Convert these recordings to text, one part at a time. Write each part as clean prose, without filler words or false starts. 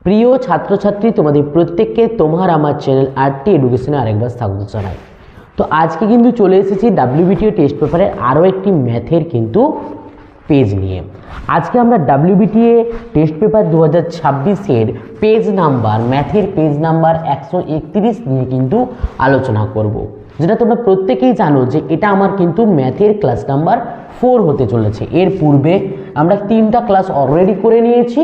প্রিয় ছাত্রছাত্রী, তোমাদের প্রত্যেককে তোমার আমার চ্যানেল আরটি এডুকেশনে আরেকবার স্বাগত জানাই। তো আজকে কিন্তু চলে এসেছি WBTO টেস্ট পেপারের আরও একটি ম্যাথের কিন্তু পেজ নিয়ে। আজকে আমরা WBTO টেস্ট পেপার 2026-এর পেজ নাম্বার, ম্যাথের পেজ নাম্বার 131 নিয়ে কিন্তু আলোচনা করব, যেটা তোমরা প্রত্যেকেই জানো যে এটা আমার কিন্তু ম্যাথের ক্লাস নাম্বার 4 হতে চলেছে। এর পূর্বে আমরা 3টা ক্লাস অলরেডি করে নিয়েছি,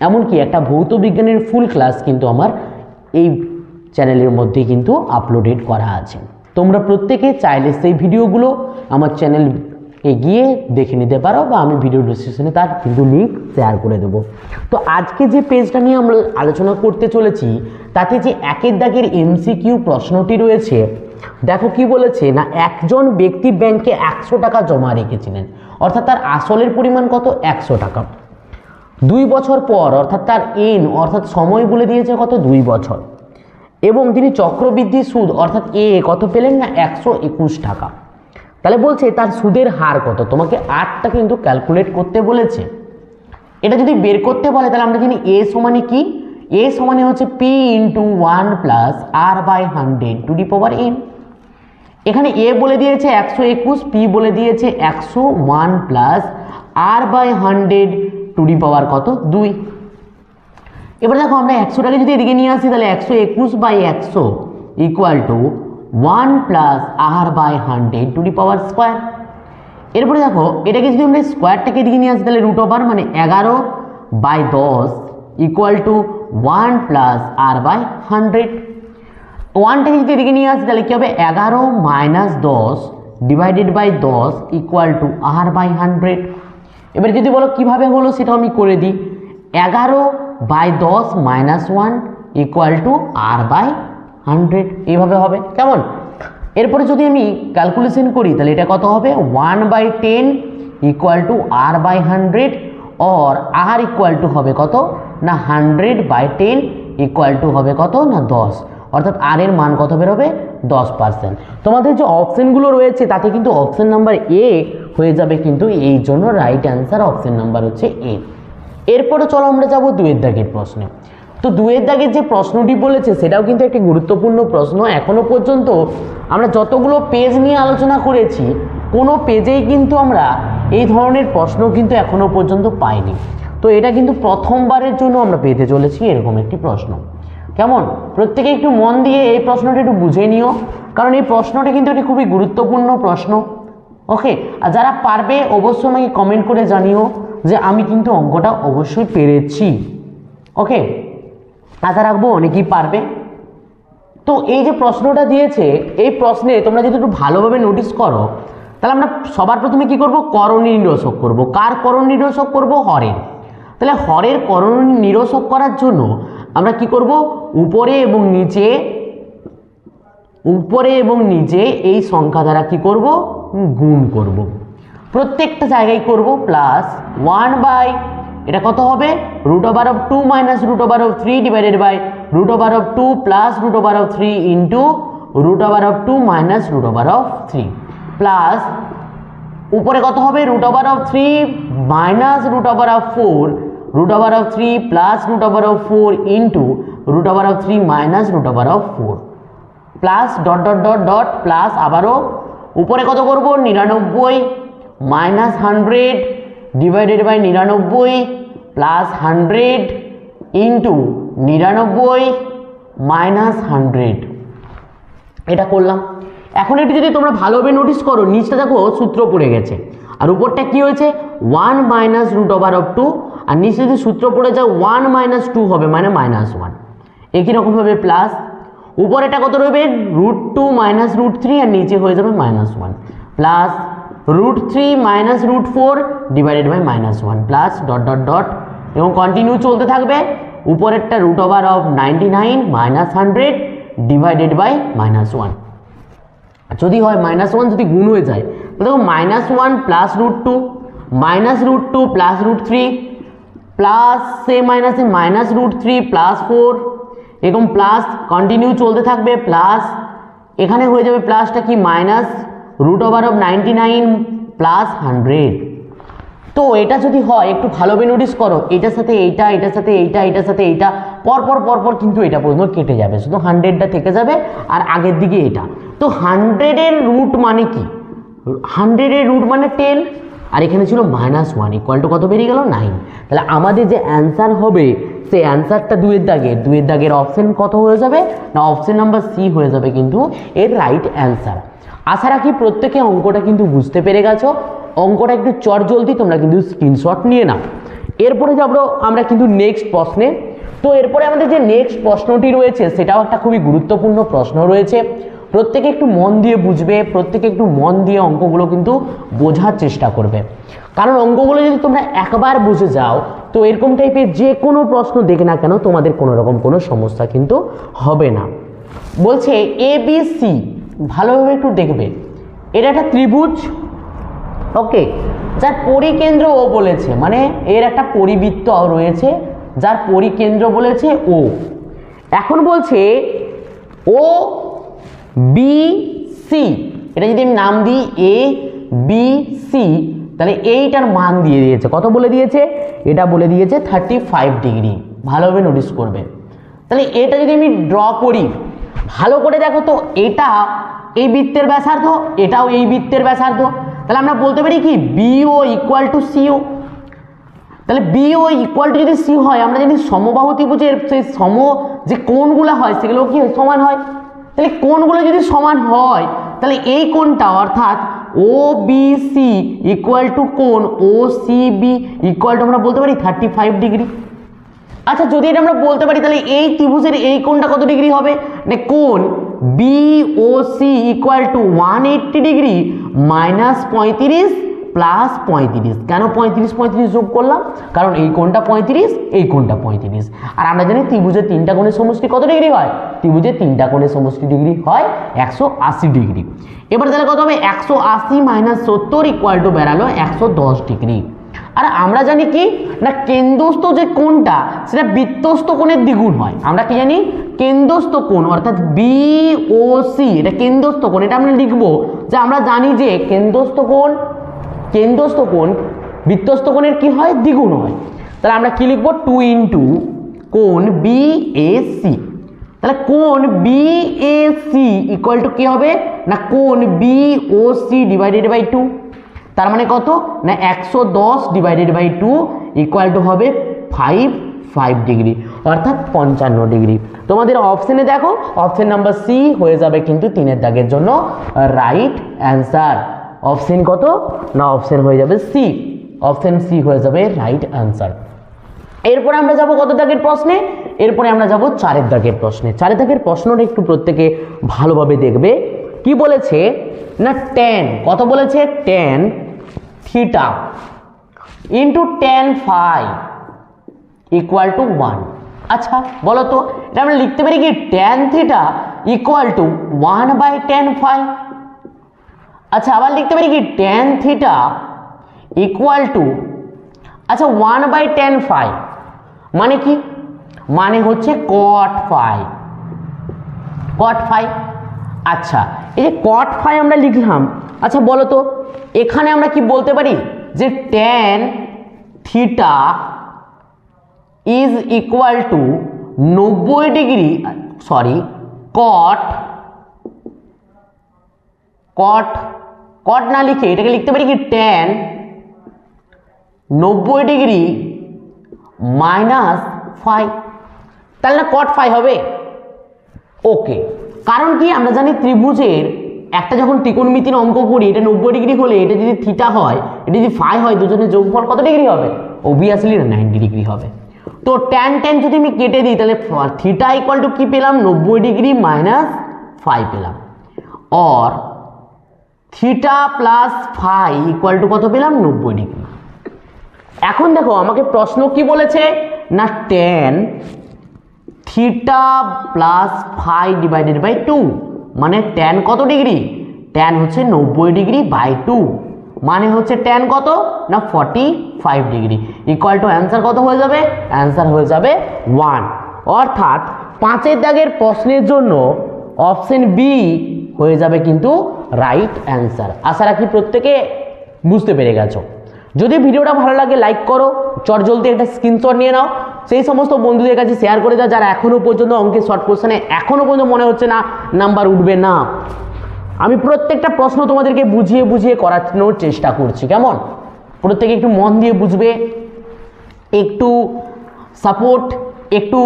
এমনকি একটা ভৌত বিজ্ঞানের ফুল ক্লাস কিন্তু আমার এই চ্যানেলের মধ্যে কিন্তু আপলোডেড করা আছে। তোমরা প্রত্যেকে চাইলে সেই ভিডিওগুলো আমার চ্যানেলে গিয়ে দেখে নিতে পারো, বা আমি ভিডিও ডিসক্রিপশনে তার কিন্তু লিঙ্ক শেয়ার করে দেবো। তো আজকে যে পেজটা নিয়ে আমরা আলোচনা করতে চলেছি, তাতে যে একের দাগের MCQ প্রশ্নটি রয়েছে, দেখো কি বলেছে না, একজন ব্যক্তি ব্যাংকে 100 টাকা জমা রেখেছিলেন, অর্থাৎ তার আসলের পরিমাণ কত, 100 টাকা। 2 বছর পর অর্থাৎ তার অর্থাৎ সময় বলে দিয়েছে কত, 2 বছর, এবং তিনি চক্রবৃদ্ধি সুদ অর্থাৎ কত পেলেন না, 121 টাকা। তাহলে বলছে তার সুদের হার কত, তোমাকে আরটা কিন্তু ক্যালকুলেট করতে বলেছে। এটা যদি বের করতে বলে তাহলে আমরা জানি সমানে কি, সমানে হচ্ছে P × 1 + R/100 two the power n। এখানে বলে দিয়েছে 121, P বলে দিয়েছে 101 + R/100 টু দি পাওয়ার কত, 2। এবার দেখো আমরা 100টাকে যদি এদিকে নিয়ে আসি, তাহলে 121/100 = 1 + R/100 two the power square. এরপরে দেখো এটাকে যদি আমরা স্কোয়ারটাকে এদিকে নিয়ে আসি, তাহলে √ মানে 11/10 = 1 + R/100। 1টাকে যদি এদিকে নিয়ে আসি, তাহলে কি হবে, 11 - 10 / 10 = R/100। এবার যদি বলো কিভাবে হলো, সেটা আমি করে দিই। 11/10 - 1 = R/100, এইভাবে হবে, কেমন? এরপরে যদি আমি ক্যালকুলেশন করি, তাহলে এটা কত হবে, 1/10 = R/100, or R = হবে কত না, 100/10 = হবে কত না, 10, অর্থাৎ আর এর মান কত বেরোবে, 10%। তোমাদের যে অপশনগুলো রয়েছে তাতে কিন্তু অপশন নাম্বার হয়ে যাবে, কিন্তু এই জন্য রাইট অ্যান্সার অপশন নাম্বার হচ্ছে এরপরে চলো আমরা যাব 2 দাগের প্রশ্নে। তো 2 দাগের যে প্রশ্নটি বলেছে সেটাও কিন্তু একটি গুরুত্বপূর্ণ প্রশ্ন। এখনো পর্যন্ত আমরা যতগুলো পেজ নিয়ে আলোচনা করেছি, কোনো পেজেই কিন্তু আমরা এই ধরনের প্রশ্ন কিন্তু এখনো পর্যন্ত পাইনি। তো এটা কিন্তু প্রথমবারের জন্য আমরা পেতে চলেছি এরকম একটি প্রশ্ন। কেমন? প্রত্যেকে একটু মন দিয়ে এই প্রশ্নটা একটু বুঝে নিও, কারণ এই প্রশ্নটা কিন্তু একটি খুবই গুরুত্বপূর্ণ প্রশ্ন। ওকে, আর যারা পারবে অবশ্যই আমাকে কমেন্ট করে জানিও যে আমি কিন্তু অঙ্কটা অবশ্যই পেরেছি। ওকে, আশা রাখবো অনেকেই পারবে। তো এই যে প্রশ্নটা দিয়েছে, এই প্রশ্নে তোমরা যদি একটু ভালোভাবে নোটিস করো, তাহলে আমরা সবার প্রথমে কি করব, করণ নিরসক করব। কার করণ নিরসক করব? হরের। তাহলে হরের করণ নিরসক করার জন্য আমরা কি করব, উপরে এবং নিচে এই সংখ্যা দ্বারা কি করব, গুণ করব। প্রত্যেকটা জায়গায় করব প্লাস 1 এটা কত হবে, √2 - √3 / √2 + √3 × √2 - √3 প্লাস উপরে কত হবে, √3 - √4 √3 + √4 × √3 - প্লাস ডট প্লাস আবারও উপরে কত করব, 99 - 100 / 99 প্লাস 100 × 99 - 100, এটা করলাম। এখন একটু যদি তোমরা ভালোভাবে নোটিস করো, নিচটা দেখো সূত্র পড়ে গেছে, আর উপরটা কি হয়েছে, 1 - √2, আর নিচে যদি সূত্র পড়ে যায় 1 - 2 হবে, মানে -1। একই রকমভাবে প্লাস উপরেটা কত রইবে, √2 - √3, আর নিচে হয়ে যাবে -1 প্লাস √3 - √4 / -1 প্লাস ডট এবং কন্টিনিউ চলতে থাকবে। উপরেরটা √99 - 100 / -1। যদি হয় -1, যদি গুণ হয়ে যায় তাহলে দেখো -1 প্লাস √2 √2 প্লাস √3 প্লাস সে মাইনাসে -√3 প্লাস 4, এরকম প্লাস কন্টিনিউ চলতে থাকবে। প্লাস এখানে হয়ে যাবে প্লাসটা কি, -√99 প্লাস 100 তো এটা যদি হয় একটু ভালোভাবে নোটিস করো, এটার সাথে এইটা, এটার সাথে এইটা, এটার সাথে এইটা, পরপর কিন্তু এটা পর্যন্ত কেটে যাবে, শুধু 100টা থেকে যাবে আর আগের দিকে এটা। তো 100-এর রুট মানে কি? 100-এর রুট মানে 10, আর এখানে ছিল -1 ইকুয়াল টু কত বেরিয়ে গেল? 9। তাহলে আমাদের যে অ্যান্সার হবে সেই অ্যান্সারটা দুয়ের দাগের অপশন কত হয়ে যাবে না? অপশন নাম্বার সি হয়ে যাবে কিন্তু এর রাইট অ্যান্সার। আশা রাখি প্রত্যেকে অঙ্কটা কিন্তু বুঝতে পেরে গেছো। অঙ্কটা একটু চটজলদি তোমরা কিন্তু স্ক্রিনশট নিয়ে নাও। এরপরে যাবো আমরা কিন্তু নেক্সট প্রশ্নে। তো এরপরে আমাদের যে নেক্সট প্রশ্নটি রয়েছে সেটাও একটা খুবই গুরুত্বপূর্ণ প্রশ্ন রয়েছে। প্রত্যেকে একটু মন দিয়ে বুঝবে, প্রত্যেকে একটু মন দিয়ে অঙ্কগুলো কিন্তু বোঝার চেষ্টা করবে, কারণ অঙ্কগুলো যদি তোমরা একবার বুঝে যাও তো এরকম টাইপের যে কোনো প্রশ্ন দেখে না কেন তোমাদের কোনো রকম কোনো সমস্যা কিন্তু হবে না। বলছে ABC, ভালোভাবে একটু দেখবে, এটা একটা ত্রিভুজ, ওকে, যার পরিকেন্দ্র ও বলেছে, মানে এর একটা পরিবৃত্ত রয়েছে যার পরিকেন্দ্র বলেছে ও। এখন বলছে ও বি সি, এটা যদি আমি নাম দিই এ বি সি, তাহলে এইটার মান দিয়ে দিয়েছে, কত বলে দিয়েছে? এটা বলে দিয়েছে 35 ডিগ্রি। ভালোভাবে নোটিস করবে। তাহলে এটা যদি আমি ড্র করি, ভালো করে দেখো তো, এটা এই বৃত্তের ব্যাসার্ধ, এটাও এই বৃত্তের ব্যাসার্ধ, তাহলে আমরা বলতে পারি কি বিও ইকুয়াল টু সিও। তাহলে বিও ইকুয়াল টু যদি সি হয়, আমরা যদি সমবাহু ত্রিভুজের সেই সম যে কোণগুলো হয় সেগুলো কি সমান হয়। তাহলে কোণগুলো যদি সমান হয় তাহলে এই কোণটা অর্থাৎ ও বি সি ইকুয়াল টু কোণ ও সি বি ইকুয়াল টু আমরা বলতে পারি 35 ডিগ্রি। আচ্ছা, যদি এটা আমরা বলতে পারি তাহলে এই ত্রিভুজের এই কোণটা কত ডিগ্রি হবে না? কোণ BOC equal to 180 degree minus 35 plus 35। কেন 35 যোগ করলাম? কারণ এই কোণটা 35, এই কোণটা 35, আর আমরা জানি ত্রিভুজের তিনটা কোণের সমষ্টি কত ডিগ্রি হয়? ত্রিভুজের তিনটা কোণের সমষ্টি ডিগ্রি হয় 180 ডিগ্রি। এবার তাহলে কত হবে? 180 মাইনাস 70 ইকুয়াল টু বেরালো 110 ডিগ্রি। আর আমরা জানি কি না, কেন্দ্রস্থ যে কোণটা সেটা বৃত্তস্থ কোণের দ্বিগুণ হয়। আমরা কি জানি? কেন্দ্রস্থ কোণ অর্থাৎ বিওসি, এটা কেন্দ্রস্থ কোণ, এটা আমরা লিখবো যে আমরা জানি যে কেন্দ্রস্থ কোণ বৃত্তস্থ কোণের কি হয়? দ্বিগুণ হয়। তাহলে আমরা কি লিখবো? 2 ইন্টু কোণ বিএসি। তাহলে কোণ বিএসি ইকুয়াল টু কি হবে না? কোণ বিওসি ডিভাইডেড বাই 2। তার মানে কত না? 110 ডিভাইডেড বাই 2 ইকুয়াল টু হবে 5 ডিগ্রি, অর্থাৎ 55 ডিগ্রি। তোমাদের অপশনে দেখো, অপশন নাম্বার সি হয়ে যাবে কিন্তু 3-এর দাগের জন্য রাইট অ্যান্সার। অপশন কত না? অপশন হয়ে যাবে সি, অপশন সি হয়ে যাবে রাইট অ্যান্সার। এরপরে আমরা যাব কত দাগের প্রশ্নে? এরপরে আমরা যাব 4-এর দাগের প্রশ্নে। 4-এর দাগের প্রশ্নটা একটু প্রত্যেকে ভালোভাবে দেখবে। কি বলেছে না? tan, কত বলেছে? tan theta into tan phi equal to 1। আচ্ছা বলো তো, এটা আমরা লিখতে পারি কি tan theta equal to 1/tan phi. আচ্ছা, আবার লিখতে পারি কি tan থিটা ইকুয়াল টু, আচ্ছা 1/tan ফাই মানে কি? মানে হচ্ছে cot ফাই। আচ্ছা, এই যে cot ফাই আমরা লিখলাম, আচ্ছা বলো তো এখানে আমরা কি বলতে পারি যে tan theta is equal two 90 degree, sorry cot না লিখে এটাকে লিখতে পারি কি tan 90 ডিগ্রি মাইনাস ফাই। তাহলে না cot ফাই হবে। ওকে, কারণ কি আমরা জানি ত্রিভুজের একটা যখন ত্রিকোণমিতির অঙ্ক করি, এটা 90 ডিগ্রি হলে এটা যদি থিটা হয়, এটা যদি ফাই হয়, দুজনের যোগফল কত ডিগ্রি হবে? অবভিয়াসলি 90 ডিগ্রি হবে। তো tan যদি আমি কেটে দিই তাহলে থিটা ইকুয়াল টু কি পেলাম? 90 ডিগ্রি মাইনাস ফাই পেলাম, और theta plus phi equal to কত পেলাম? 90 ডিগ্রি। এখন দেখো আমাকে প্রশ্ন কি বলেছে না, tan theta plus phi divided by 2 মানে tan কত ডিগ্রি? tan হচ্ছে 90 ডিগ্রি বাই 2 মানে হচ্ছে tan কত না 45 ডিগ্রি ইকুয়াল টু অ্যান্সার কত হয়ে যাবে? অ্যান্সার হয়ে যাবে 1। অর্থাৎ 5-এর দাগের প্রশ্নের জন্য অপশন বি হয়ে যাবে কিন্তু রাইট অ্যান্সার। আশা রাখি প্রত্যেকে বুঝতে পেরে গেছো। যদি ভিডিওটা ভালো লাগে লাইক করো, চটজলদি একটা স্ক্রিনশট নিয়ে নাও, সেই সমস্ত বন্ধুদের কাছে শেয়ার করে দাও যারা এখনও পর্যন্ত অঙ্কের শর্ট কোশ্চেনে এখনও পর্যন্ত মনে হচ্ছে না নাম্বার উঠবে না। আমি প্রত্যেকটা প্রশ্ন তোমাদেরকে বুঝিয়ে বুঝিয়ে করানোর চেষ্টা করছি, কেমন? প্রত্যেকে একটু মন দিয়ে বুঝবে, একটু সাপোর্ট, একটু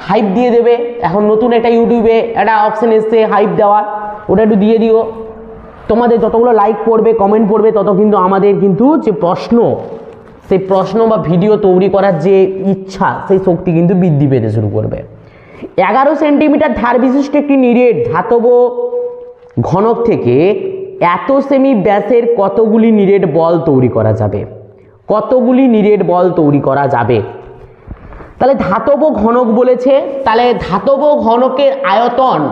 হাইপ দিয়ে দেবে। এখন নতুন একটা ইউটিউবে একটা অপশান এসছে হাইপ দেওয়ার, ওটা একটু দিয়ে দিও। তোমাদের যতগুলো লাইক পড়বে, কমেন্ট পড়বে, তত কিন্তু আমাদের কিন্তু যে প্রশ্ন, সেই প্রশ্ন বা ভিডিও তৈরি করার যে ইচ্ছা, সেই শক্তি কিন্তু বৃদ্ধি পেতে শুরু করবে। 11 সেন্টিমিটার ধার বিশিষ্ট একটি নিরেট ধাতব ঘনক থেকে এত সেমি ব্যাসের কতগুলি নিরেট বল তৈরি করা যাবে? কতগুলি নিরেট বল তৈরি করা যাবে? তাহলে ধাতব ঘনক বলেছে, তাহলে ধাতব ঘনকের আয়তন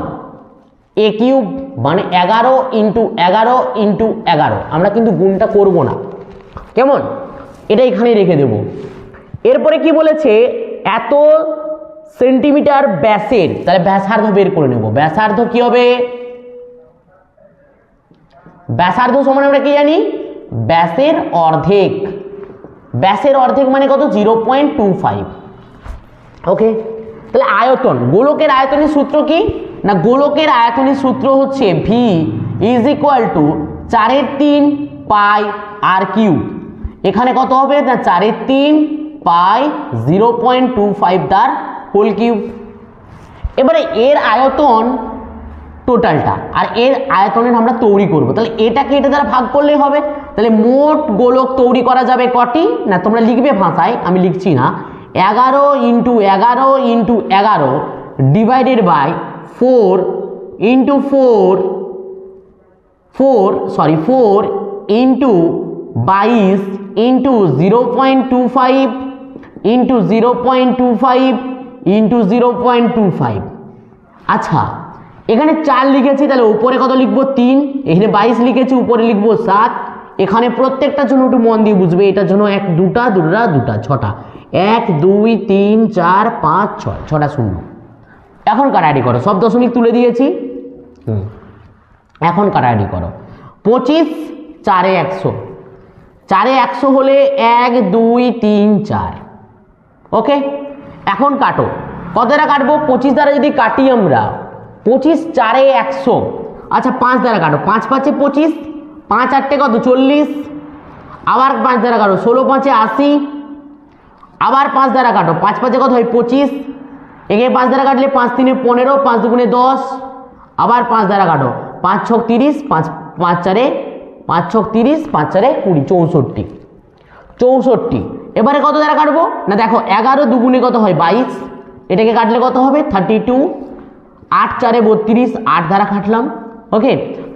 এ কিউব মানে 11 ইন্টু 11 ইন্টু 11। আমরা কিন্তু গুণটা করব না, কেমন? এটা এখানেই রেখে দেব। এরপরে কি বলেছে? এত সেন্টিমিটার ব্যাসের, তাহলে ব্যাসার্ধ বের করে নেব। ব্যাসার্ধ কি হবে? ব্যাসার্ধ সমান আমরা কি জানি? ব্যাসের অর্ধেক। ব্যাসের অর্ধেক মানে কত? 0.25। ওকে, তাহলে আয়তন, গোলকের আয়তনের সূত্র কি না? গোলকের আয়তনের সূত্র হচ্ছে V is equal to 4/3 pi r cube. এখানে কত হবে না? 4/3 পাই 0.25 তার হোল কিউব। এবারে এর আয়তন টোটালটা, আর এর আয়তনের আমরা তৈরি করব, তাহলে এটাকে এটা দ্বারা ভাগ করলেই হবে। তাহলে মোট গোলক তৈরি করা যাবে কটি না? তোমরা লিখবে ভাষায়, আমি লিখছি না। 11 into 11 into 11 divided by 4 into 4 into 22 into 0.25 into 0.25 into 0.25। আচ্ছা, এখানে 4 লিখেছি, তাহলে উপরে কত লিখবো? 3। এখানে 22 লিখেছি, উপরে লিখবো 7। এখানে প্রত্যেকটার জন্য একটু মন দিয়ে বুঝবে। এটার জন্য 1 2টা 6টা, 1 2 3 4 5 6, 6টা শূন্য। এখন কাটাকাটি করো, সব দশমিক তুলে দিয়েছি। এখন কাটাকাটি করো। 25 4 এ 100, 4 এ 100 হলে 1 2 3 4। ওকে, এখন কাটো। কত দ্বারা কাটবো? 25 দ্বারা যদি কাটি আমরা, 25 4 এ 100। আচ্ছা, 5 দ্বারা কাটো। 5 5 এ 25, 5 8 কত? 40। আবার 5 দ্বারা কাটো, 16 5 এ 80। আবার 5 দ্বারা কাটো, 5 5 এ কত হয়? 25। একে 5 দ্বারা কাটলে 5 3 এ 15, 5 2 10। আবার 5 দ্বারা কাটো, 5 6 30, 5 4 এ 5 6 30, 5 4 এ 20, 64। এবারে কত দ্বারা কাটবো না? দেখো 11 2 কত হয়? 22। এটাকে কাটলে কত হবে? 32। 8 4 এ 32, 8 দ্বারা কাটলাম। ওকে,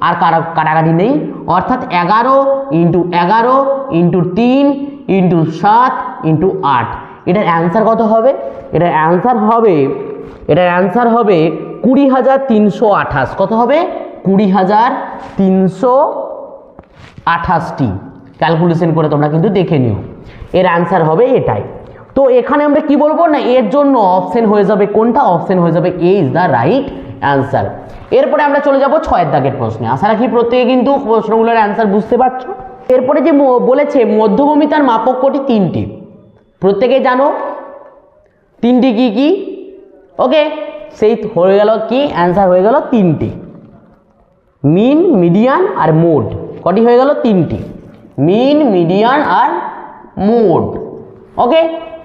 আর কাটাকাটি নেই, অর্থাৎ 11 ইন্টু 11 ইন্টু 3 ইন্টু 7 ইন্টু 8। এটার অ্যান্সার কত হবে? এটার অ্যান্সার হবে 20,328। কত হবে? 20,328টি। ক্যালকুলেশন করে তোমরা কিন্তু দেখে নিও, এর অ্যান্সার হবে এটাই। তো এখানে আমরা কি বলবো না? এর জন্য অপশন হয়ে যাবে কোনটা? অপশন হয়ে যাবে এ ইজ দ্য রাইট অ্যান্সার। এরপরে আমরা চলে যাব 6 দাগের প্রশ্নে। আশা রাখি প্রত্যেকে কিন্তু প্রশ্নগুলোর অ্যান্সার বুঝতে পারছো। এরপরে যে বলেছে মধ্যভূমিতার মাপক কোটি 3টি, প্রত্যেকে জানো 3টি কি কি? ওকে, সেই হয়ে গেল কি? অ্যান্সার হয়ে গেল 3টি, মিন, মিডিয়ান আর মোড। কটি হয়ে গেল? 3টি, মিন, মিডিয়ান আর মোড। ওকে,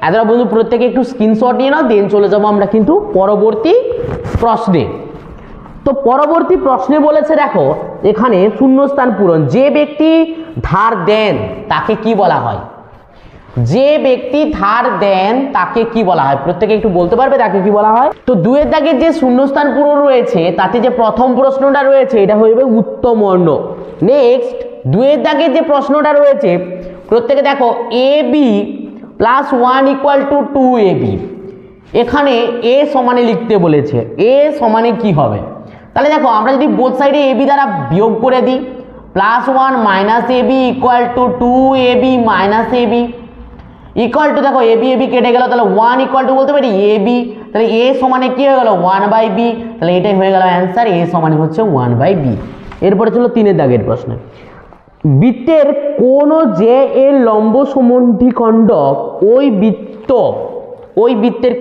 এতটা বন্ধু প্রত্যেকে একটু স্ক্রিনশট নিয়ে নাও, দেন চলে যাবো আমরা কিন্তু পরবর্তী প্রশ্নে। তো পরবর্তী প্রশ্নে বলেছে, দেখো এখানে শূন্যস্থান পূরণ। যে ব্যক্তি ধার দেন তাকে কি বলা হয়? যে ব্যক্তি ধার দেন তাকে কি বলা হয়? প্রত্যেকে একটু বলতে পারবে তাকে কি বলা হয়? তো 2 এর দাগের যে শূন্যস্থান পূরণ রয়েছে, তাতে যে প্রথম প্রশ্নটা রয়েছে এটা হয়ে যাবে উত্তমবর্ণ। নেক্সট 2 এর দাগের যে প্রশ্নটা রয়েছে, প্রত্যেকে দেখো A B plus 1 equal to 2ab। এখানে এ সমানে লিখতে বলেছে, এ সমানে কি হবে? তাহলে দেখো আমরা যদি বোথ সাইডে এবি দ্বারা বিয়োগ করে দিই, +1 - ab equal to 2ab - ab equal to, দেখো এবি এবি কেটে গেল, তাহলে 1 ইকুয়াল টু বলতে পারি এবি। তাহলে এ সমানে কি হয়ে গেল? 1/b। তাহলে এটাই হয়ে গেল অ্যান্সার, এ সমানে হচ্ছে 1/b। এরপরে চলো 3 এর দাগের প্রশ্ন। বৃত্তের কোন যে এর লম্ব সমদ্বিখণ্ডক ওই বৃত্তের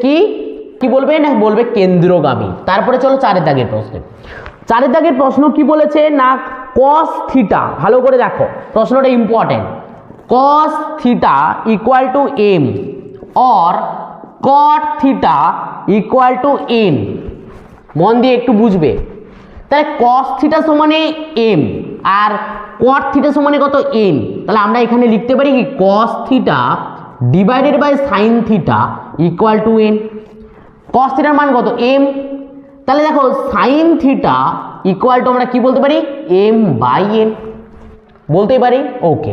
কি বলবে না বলবে কেন্দ্রগামী। তারপরে চলো 4 দাগের প্রশ্ন। 4 দাগের প্রশ্ন কি বলেছে না cos থিটা, ভালো করে দেখো প্রশ্নটা important. cos theta equal two m or cot theta equal to n। মন দিয়ে একটু বুঝবে। তাহলে cos থিটা সমানে m আর cot থিটা সমানে কত n। তাহলে আমরা এখানে লিখতে পারি কি cos theta divided by sin theta equal to n। cos থিটার মান কত m। তাহলে দেখো sin থিটা ইকুয়াল টু আমরা কি বলতে পারি m বাই n বলতেই পারি। ওকে,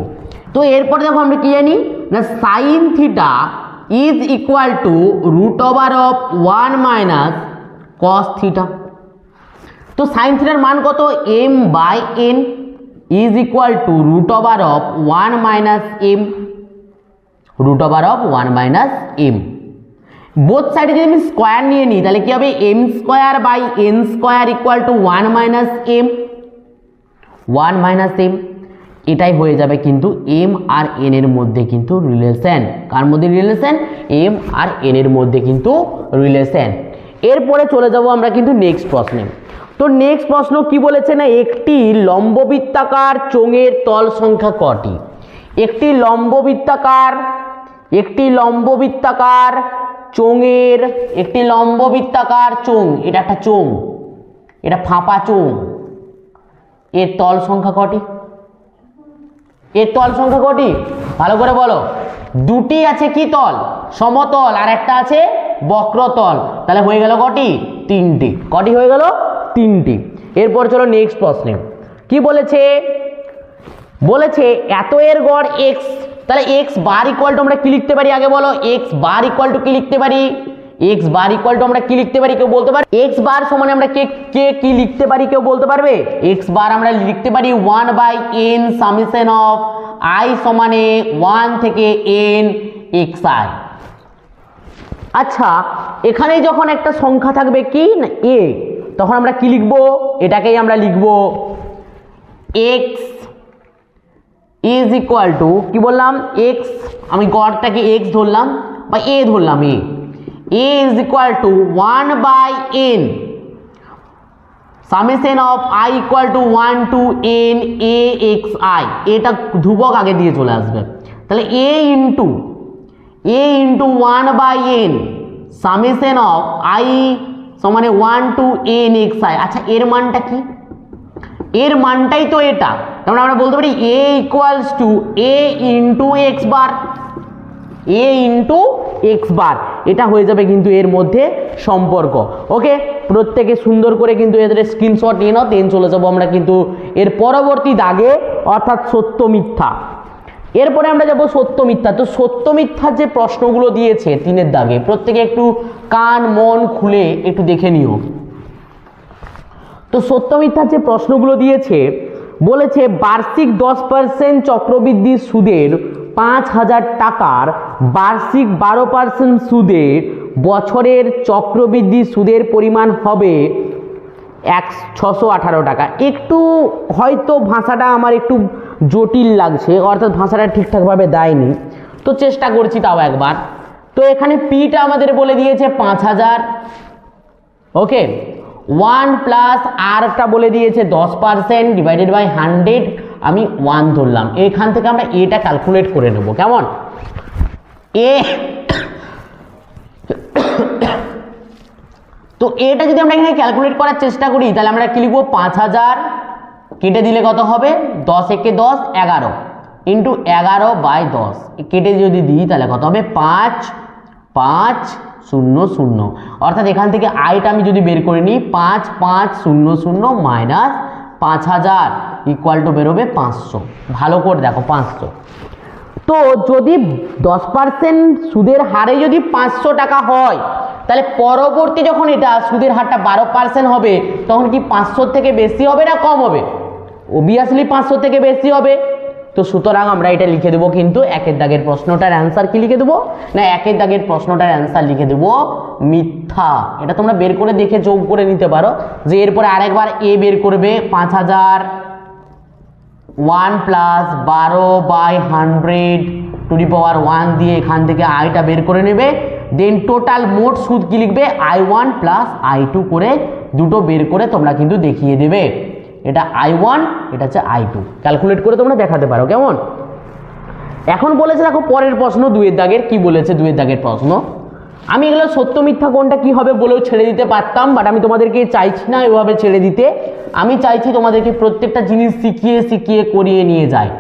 তো এরপরে দেখো আমরা কি জানি না sin theta is equal to root over of 1 minus cos theta. তো sin থিটার মান কত m by n is equal to root over of 1 minus m, root over of 1 minus m। Both সাইডে যদি আমি স্কোয়ার নিয়ে নিই তাহলে কি হবে m square by n square equal to 1 minus m, 1 minus m। এটাই হয়ে যাবে কিন্তু m আর n এর মধ্যে কিন্তু রিলেশন। কার মধ্যে রিলেশন? m আর n এর মধ্যে কিন্তু রিলেশন। এরপরে চলে যাব আমরা কিন্তু নেক্সট প্রশ্নে। তো নেক্সট প্রশ্ন কি বলেছে না একটি লম্ববৃত্তাকার চোঙের তল সংখ্যা কটি? একটি লম্ববৃত্তাকার চোঙ, এটা একটা চোঙ, এটা ফাঁপা চোঙ, এর তল সংখ্যা কটি? এর তল সংখ্যা কটি ভালো করে বলো। দুটি আছে কি তল? সমতল, আর একটা আছে বক্রতল। তাহলে হয়ে গেল কটি? 3টি। কটি হয়ে গেল? 3টি। এরপর চলো নেক্সট প্রশ্নে। কি বলেছে? বলেছে এত এর গড় x। তাহলে x বার ইকুয়াল টু আমরা কি লিখতে পারি আগে বলো? x বার ইকুয়াল টু কি লিখতে পারি? x বার ইকুয়াল টু আমরা কি লিখতে পারি কেউ বলতে পারে? x বার সমানে আমরা কি লিখতে পারি কেউ বলতে পারবে? x বার আমরা লিখতে পারি 1 by n summation of i সমানে 1 থেকে n xi। আচ্ছা, এখানে যখন একটা সংখ্যা থাকবে কি না a, তখন আমরা কি লিখব? এটাকেই আমরা লিখব x ইজ ইকুয়াল টু কি বললাম x, আমি গড়টাকে x ধরলাম বা a ধরলাম, a is equal to 1 by n summation of i equal to 1 to n a x i। এটা ধ্রুবক আগে দিয়ে চলে আসবে। তাহলে a into 1 by n summation of i সমানে 1 টু n x i। আচ্ছা, এর মানটা কি? এর মানটাই তো এটা। তাহলে আমরা বলতে পারি a equals to a into x bar, a into x বার। এটা হয়ে যাবে কিন্তু এর মধ্যে সম্পর্ক। ওকে, প্রত্যেকে সুন্দর করে কিন্তু এদের স্ক্রিনশট নিয়ে নাও। দেন চলে যাবো আমরা কিন্তু এর পরবর্তী দাগে, অর্থাৎ সত্য মিথ্যা। এরপরে আমরা যাব সত্য মিথ্যা। তো সত্য মিথ্যার যে প্রশ্নগুলো দিয়েছে 3 দাগে, প্রত্যেকে একটু কান মন খুলে একটু দেখে নিও। তো সত্য মিথ্যার যে প্রশ্নগুলো দিয়েছে বলেছে বার্ষিক 10% চক্রবৃদ্ধি সুদের 5,000 টাকার বার্ষিক 12% সুদে বছরের চক্রবৃদ্ধি সুদের পরিমাণ হবে 618 টাকা। একটু হয়তো ভাষাটা আমার একটু জটিল লাগছে, অর্থাৎ ভাষাটা ঠিকঠাকভাবে দেয়নি, তো চেষ্টা করছি তাও একবার। তো এখানে পিটা আমাদের বলে দিয়েছে 5,000। ওকে, 1 প্লাস আরটা বলে দিয়েছে 10% ডিভাইডেড বাই 100, আমি 1 ধরলাম। এখান থেকে আমরা এটা ক্যালকুলেট করে নেব, কেমন? এ তো এটা যদি আমরা এখানে ক্যালকুলেট করার চেষ্টা করি তাহলে আমরা কি লিখবো? 5,000 কেটে দিলে কত হবে? 10 একে 10, 11 ইন্টু 11 বাই 10 কেটে যদি দিই তাহলে কত হবে? 5,500। অর্থাৎ এখান থেকে আইটা আমি যদি বের করে নিই 5,500 মাইনাস 5,000 ইকুয়াল টু বেরোবে 500। ভালো করে দেখো 500। তো যদি 10% সুদের হারে যদি 500 টাকা হয়, তাহলে পরবর্তী যখন এটা সুদের হারটা 12% হবে তখন কি 500 থেকে বেশি হবে না কম হবে? অবভিয়াসলি 500 থেকে বেশি হবে। তো সুতরাং আমরা এটা লিখে দেবো কিন্তু 1 দাগের প্রশ্নটার অ্যান্সার কি লিখে দেবো না 1 দাগের প্রশ্নটার অ্যান্সার লিখে দেবো মিথ্যা। এটা তোমরা বের করে দেখে যোগ করে নিতে পারো যে এরপরে আরেকবার এ বের করবে 5,000 1 প্লাস 12/100 দিয়ে এখান থেকে আইটা বের করে নেবে, দেন টোটাল মোট সুদ কি লিখবে I1 প্লাস I2 করে দুটো বের করে তোমরা কিন্তু দেখিয়ে দেবে। এটা I1, এটা হচ্ছে I2, ক্যালকুলেট করে তোমরা দেখাতে পারো। কেমন? এখন বলেছে দেখো পরের প্রশ্ন 2 এর দাগের, কি বলেছে 2 এর দাগের প্রশ্ন। আমি এগুলো সত্য মিথ্যা কোনটা কি হবে বলেও ছেড়ে দিতে পারতাম, বাট আমি তোমাদেরকে চাইছি না এভাবে ছেড়ে দিতে। আমি চাইছি তোমাদেরকে প্রত্যেকটা জিনিস শিখিয়ে শিখিয়ে করিয়ে নিয়ে যায়।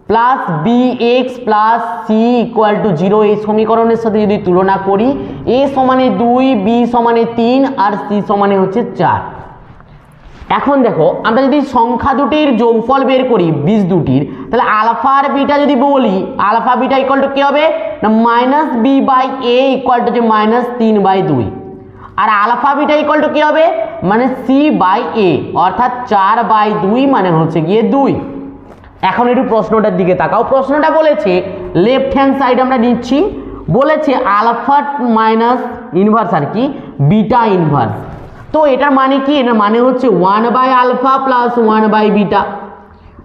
Plus bx plus c equal to 0 এই সমীকরণের সাথে যদি তুলনা করি, a সমানে 2, b সমানে 3 আর c সমানে হচ্ছে 4। এখন দেখো আমরা যদি সংখ্যা দুটির যোগফল বের করি বীজ দুটির, তাহলে আলফা আর বিটা যদি বলি, আলফা বিটা ইকুয়াল টু কি হবে না minus B by A equal to যে -3/2, আর আলফা বিটা ইকুয়াল টু কি হবে মানে সি বাই এ অর্থাৎ 4/2 মানে হচ্ছে গিয়ে 2। এখন একটু প্রশ্নটার দিকে তাকাও। প্রশ্নটা বলেছে লেফট হ্যান্ড সাইড আমরা নিচ্ছি, বলেছে আলফা মাইনাস ইনভার্স আর কি বিটা ইনভার্স। তো এটার মানে কি? এটার মানে হচ্ছে 1/α প্লাস 1/β।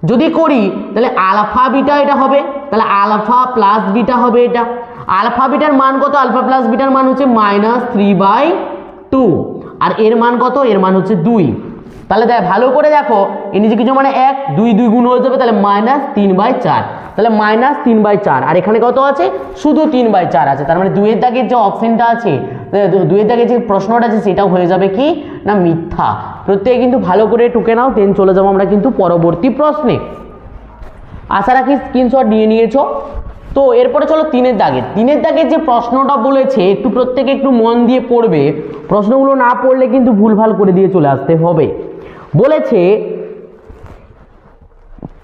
যদি করি তাহলে আলফা বিটা এটা হবে, তাহলে আলফা প্লাস বিটা হবে। এটা আলফা বিটার মান কত? আলফা প্লাস বিটার মান হচ্ছে -3/2, আর এর মান কত? এর মান হচ্ছে 2। তাহলে দেখ ভালো করে দেখো, এর নিচে কিছু মানে 1 2 2 গুণ হয়ে যাবে, তাহলে -3/4, তাহলে -3/4, আর এখানে কত আছে? শুধু 3/4 আছে। তার মানে 2 এর দাগের যে অপশনটা আছে, 2 এর দাগের যে প্রশ্নটা আছে সেটাও হয়ে যাবে কি না মিথ্যা। প্রত্যেকে কিন্তু ভালো করে টুকে নাও, দেন চলে যাবো আমরা কিন্তু পরবর্তী প্রশ্নে। আশা রাখি স্ক্রিনশট নিয়ে নিয়েছো। তো এরপরে চলো 3 এর দাগের। 3 এর দাগের যে প্রশ্নটা বলেছে একটু প্রত্যেকে একটু মন দিয়ে পড়বে, প্রশ্নগুলো না পড়লে কিন্তু ভুলভাল করে দিয়ে চলে আসতে হবে। বলেছে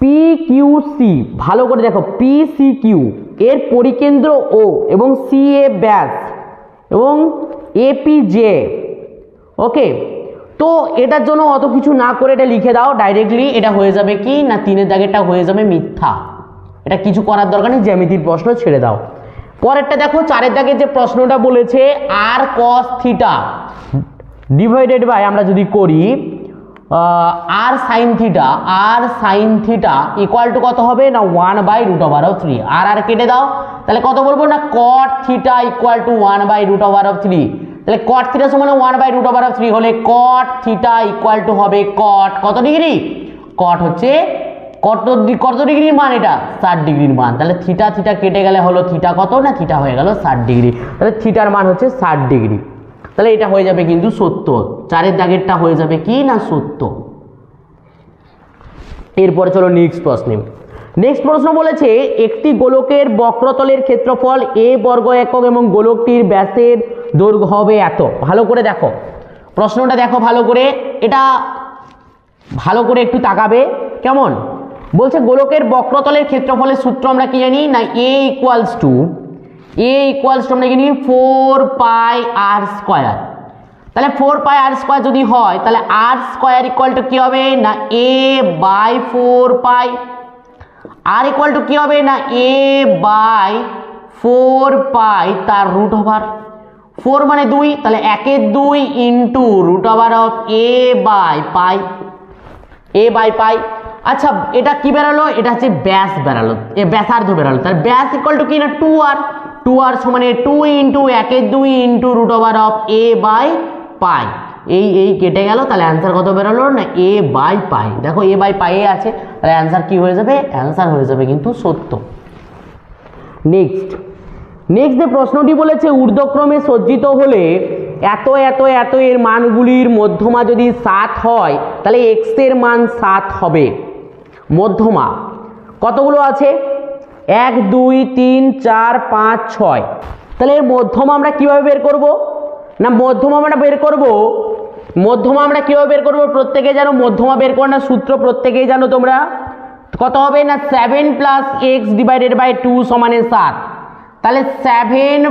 PQC, ভালো করে দেখো, PCQ এর পরিকেন্দ্র O এবং CA ব্যাস এবং APJ, ওকে। তো এটার জন্য অত কিছু না করে এটা লিখে দাও ডাইরেক্টলি, এটা হয়ে যাবে কি না 3 এর দাগেরটা হয়ে যাবে মিথ্যা। এটা কিছু করার দরকার নেই, জ্যামিতির প্রশ্ন ছেড়ে দাও। পরেরটা দেখো 4 এর দাগের যে প্রশ্নটা বলেছে r cos θ ডিভাইডেড বাই আমরা যদি করি r sin θ, r sin θ equal to কত হবে না 1/√3। আর কেটে দাও, তাহলে কত বলবো না cot θ ইকুয়াল টু 1/√3। তাহলে cot θ সমান 1/√3 হলে cot θ ইকুয়াল টু হবে cot কত ডিগ্রি? cot হচ্ছে কত ডিগ্রির মান? এটা 60 ডিগ্রির মান। তাহলে থিটা থিটা কেটে গেলে হলো থিটা কত না থিটা হয়ে গেল 60 ডিগ্রি। তাহলে থিটার মান হচ্ছে 60 ডিগ্রি। তাহলে এটা হয়ে যাবে কিন্তু সত্য। 4 এর দাগেরটা হয়ে যাবে কি না সত্য। এরপরে চলো নেক্সট প্রশ্নে। নেক্সট প্রশ্ন বলেছে একটি গোলকের বক্রতলের ক্ষেত্রফল a বর্গ একক এবং গোলকটির ব্যাসের দৈর্ঘ্য হবে এত। ভালো করে দেখো প্রশ্নটা, দেখো ভালো করে, এটা ভালো করে একটু তাকাবে। কেমন বলছে গোলকের বক্রতলের ক্ষেত্রফলের সূত্র আমরা কি জানি না a ইকুয়ালস টু আমরা জানি 4πr²। তাহলে 4πr² যদি হয় তাহলে r² ইকুয়াল টু কি হবে না a/4π। r ইকুয়াল টু কি হবে না a/4π তার রুট ওভার 4 মানে 2, তাহলে 1 এর 2 into root over of a/π। আচ্ছা এটা কি বেরালো? এটা হচ্ছে ব্যাস বেরালো, ব্যাসার্ধ বেরালো। তার ব্যাস ইকুয়াল টু কি না 2r সমানে 2 ইন্টু 1 এর 2 into root over of a/π। এই কেটে গেল, তাহলে অ্যান্সার কত বেরালো না a/π। দেখো a/π আছে, তাহলে অ্যান্সার কি হয়ে যাবে? অ্যান্সার হয়ে যাবে কিন্তু সত্য। নেক্সট যে প্রশ্নটি বলেছে ঊর্ধ্বক্রমে সজ্জিত হলে এত এত এত এর মানগুলির মধ্যমা যদি 7 হয় তাহলে x এর মান 7 হবে। মধ্যমা কতগুলো আছে? 1 2 3 4 5 6। তাহলে এর মধ্যমা আমরা কিভাবে বের করব না মধ্যমা আমরা কিভাবে বের করব? প্রত্যেকে জানো মধ্যমা বের করার সূত্র, প্রত্যেকেই জানো তোমরা। কত হবে না 7 + x ডিভাইডেড বাই 2 সমানে 7। তাহলে 7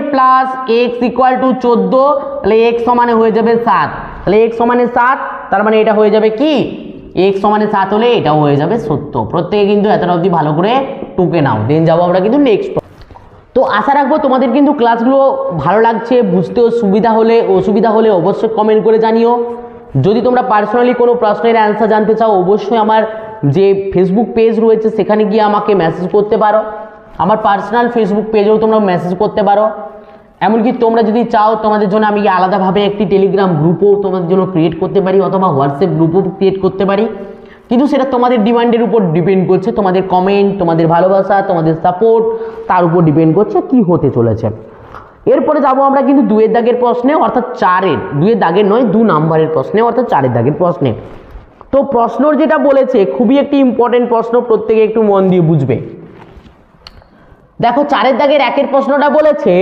+ x ইকুয়াল টু 14, তাহলে x সমানে হয়ে যাবে 7। তাহলে x সমানে 7, তার মানে এটা হয়ে যাবে কি x সমানে 7 হলে এটাও হয়ে যাবে সত্য। প্রত্যেকে কিন্তু এতটা অবধি ভালো করে টুকে নাও, দেন যাবো আমরা কিন্তু নেক্সট। তো আশা রাখবো তোমাদের কিন্তু ক্লাসগুলো ভালো লাগছে, বুঝতেও অসুবিধা হলে অবশ্যই কমেন্ট করে জানিও। যদি তোমরা পার্সোনালি কোনো প্রশ্নের অ্যান্সার জানতে চাও অবশ্যই আমার যে ফেসবুক পেজ রয়েছে সেখানে গিয়ে আমাকে মেসেজ করতে পারো, আমার পার্সোনাল ফেসবুক পেজেও তোমরা মেসেজ করতে পারো। এমনকি তোমরা যদি চাও তোমাদের জন্য আমি আলাদাভাবে একটি টেলিগ্রাম গ্রুপও তোমাদের জন্য ক্রিয়েট করতে পারি, অথবা হোয়াটসঅ্যাপ গ্রুপও ক্রিয়েট করতে পারি, কিন্তু সেটা তোমাদের ডিমান্ডের উপর ডিপেন্ড করছে, তোমাদের কমেন্ট, তোমাদের ভালোবাসা, তোমাদের সাপোর্ট, তার উপর ডিপেন্ড করছে কি হতে চলেছে। এরপরে যাব আমরা কিন্তু 2 এর দাগের প্রশ্নে, অর্থাৎ 4-এর, 2 এর দাগের নয় 2 নাম্বারের প্রশ্নে, অর্থাৎ 4 এর দাগের প্রশ্নে। তো প্রশ্নর যেটা বলেছে খুবই একটি ইম্পর্টেন্ট প্রশ্ন, প্রত্যেকে একটু মন দিয়ে বুঝবে। দেখো 4 এর দাগের 1-এর প্রশ্নটা বলেছে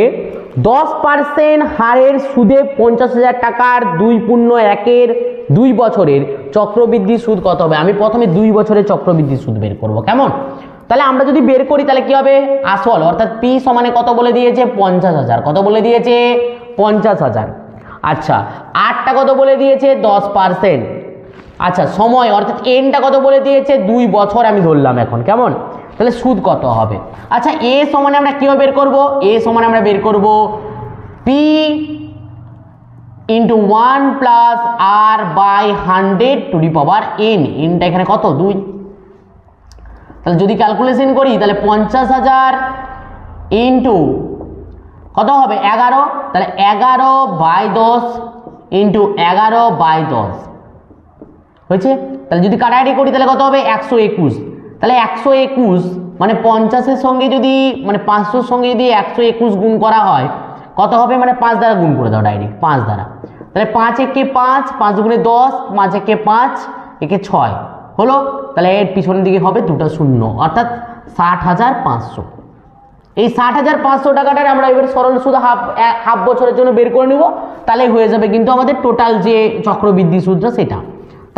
10% হারের সুদে 50,000 টাকার 2.1-এর 2 বছরের চক্রবৃদ্ধি সুদ কত হবে? আমি প্রথমে 2 বছরের চক্রবৃদ্ধি সুদ বের করব, কেমন? তাহলে আমরা যদি বের করি তাহলে কি হবে? আসল অর্থাৎ পি সমানে কত বলে দিয়েছে? 50,000। কত বলে দিয়েছে? 50,000। আচ্ছা, আরটা কত বলে দিয়েছে? 10%। আচ্ছা, সময় অর্থাৎ এনটা কত বলে দিয়েছে? 2 বছর আমি ধরলাম এখন, কেমন? তাহলে সুদ কত হবে? আচ্ছা, এ সমানে আমরা কিভাবে বের করব? এ সমানে আমরা বের করব P into 1 plus R by 100 to the power N. এনটা এখানে কত? 2। তাহলে যদি ক্যালকুলেশন করি তাহলে 50,000 ইন্টু কত হবে? 11। তাহলে 11/10 ইন্টু 11/10 হয়েছে। তাহলে যদি কাটাকাটি করি তাহলে কত হবে? 121। তাহলে 121 মানে 50-এর সঙ্গে যদি মানে 500-র সঙ্গে যদি 121 গুণ করা হয় কত হবে? মানে 5 দ্বারা গুণ করে দাও ডাইরেক্ট, 5 দ্বারা। তাহলে 5 একে 5, 5 দুগুণে 10, 5 একে 5, একে 6 হলো। তাহলে এর পিছনের দিকে হবে 2টা শূন্য, অর্থাৎ 60,500। এই 60,500 টাকাটার আমরা এবার সরল সুদ হাফ বছরের জন্য বের করে নিব, তাহলে হয়ে যাবে কিন্তু আমাদের টোটাল যে চক্রবৃদ্ধি সুদটা সেটা।